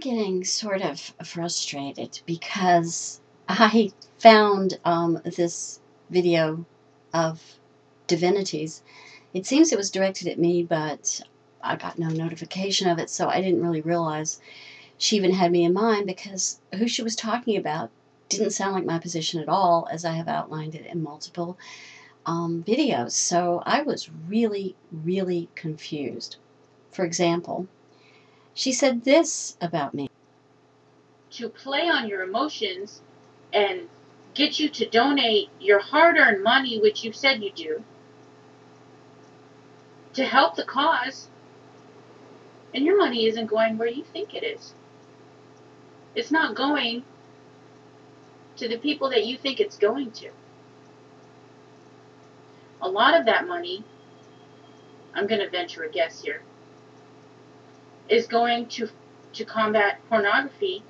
getting sort of frustrated because I found this video of divinities. It seems it was directed at me, but I got no notification of it, so I didn't really realize she even had me in mind, because who she was talking about didn't sound like my position at all, as I have outlined it in multiple videos. So I was really, really confused. For example, she said this about me. To play on your emotions and get you to donate your hard-earned money, which you said you do, to help the cause, and your money isn't going where you think it is. It's not going to the people that you think it's going to. A lot of that money, I'm going to venture a guess here, is going to combat pornography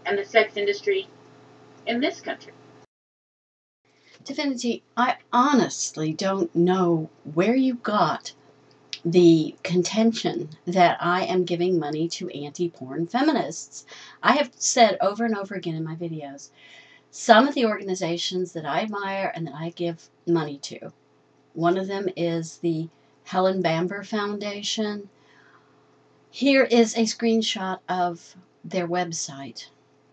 and the sex industry in this country. Divinity, I honestly don't know where you got the contention that I am giving money to anti-porn feminists. I have said over and over again in my videos, some of the organizations that I admire and that I give money to. One of them is the Helen Bamber Foundation. Here is a screenshot of their website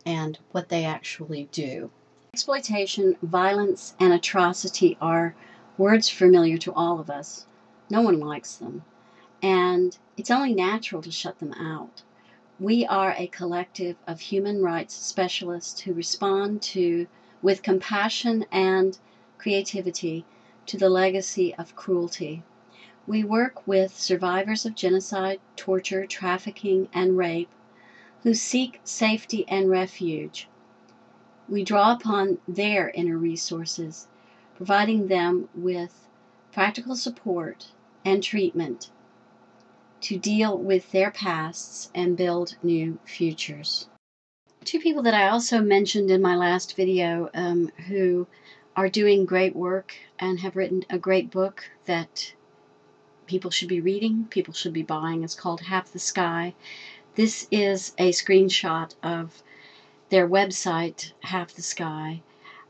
and what they actually do. Exploitation, violence, and atrocity are words familiar to all of us. No one likes them, and it's only natural to shut them out. We are a collective of human rights specialists who respond with compassion and creativity to the legacy of cruelty. We work with survivors of genocide, torture, trafficking, and rape who seek safety and refuge. We draw upon their inner resources, providing them with practical support and treatment to deal with their pasts and build new futures. Two people that I also mentioned in my last video who are doing great work and have written a great book that people should be reading, people should be buying. It's called Half the Sky. This is a screenshot of their website, Half the Sky,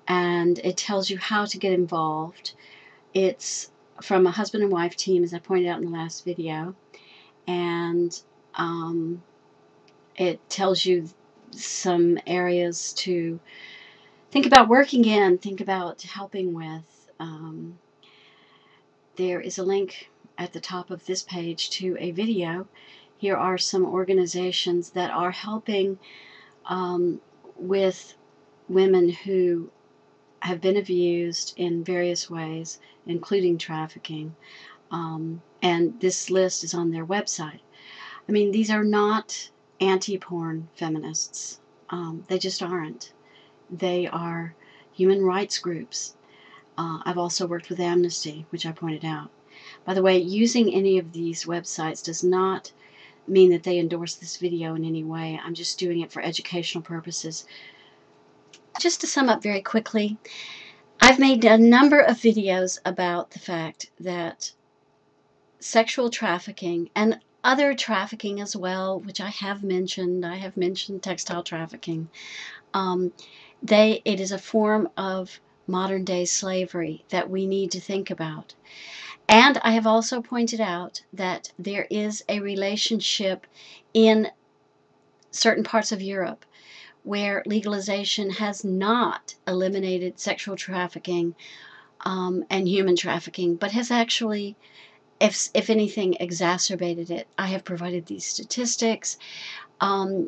and it tells you how to get involved. It's from a husband and wife team, as I pointed out in the last video, and it tells you some areas to think about working in, think about helping with. There is a link at the top of this page to a video. Here are some organizations that are helping with women who have been abused in various ways, including trafficking. And this list is on their website. I mean, these are not anti-porn feminists. They just aren't. They are human rights groups. I've also worked with Amnesty, which I pointed out. By the way, using any of these websites does not mean that they endorse this video in any way. I'm just doing it for educational purposes. Just to sum up very quickly, I've made a number of videos about the fact that sexual trafficking and other trafficking as well, which I have mentioned textile trafficking. It is a form of modern day slavery that we need to think about. And I have also pointed out that there is a relationship in certain parts of Europe where legalization has not eliminated sexual trafficking and human trafficking, but has actually, if anything, exacerbated it. I have provided these statistics.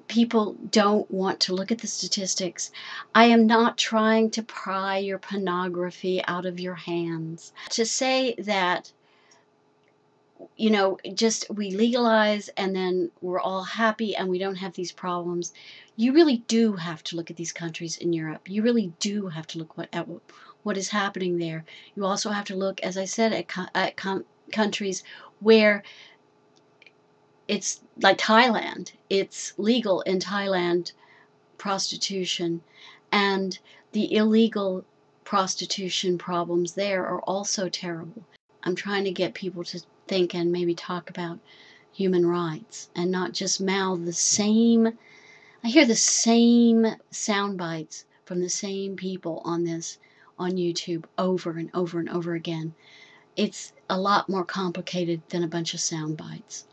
People don't want to look at the statistics. I am not trying to pry your pornography out of your hands. To say that, you know, just we legalize and then we're all happy and we don't have these problems. You really do have to look at these countries in Europe. You really do have to look at what is happening there. You also have to look, as I said, at countries where it's like Thailand. It's legal in Thailand, prostitution, and the illegal prostitution problems there are also terrible. I'm trying to get people to think and maybe talk about human rights and not just mouth the same. I hear the same sound bites from the same people on YouTube over and over and over again. It's a lot more complicated than a bunch of sound bites.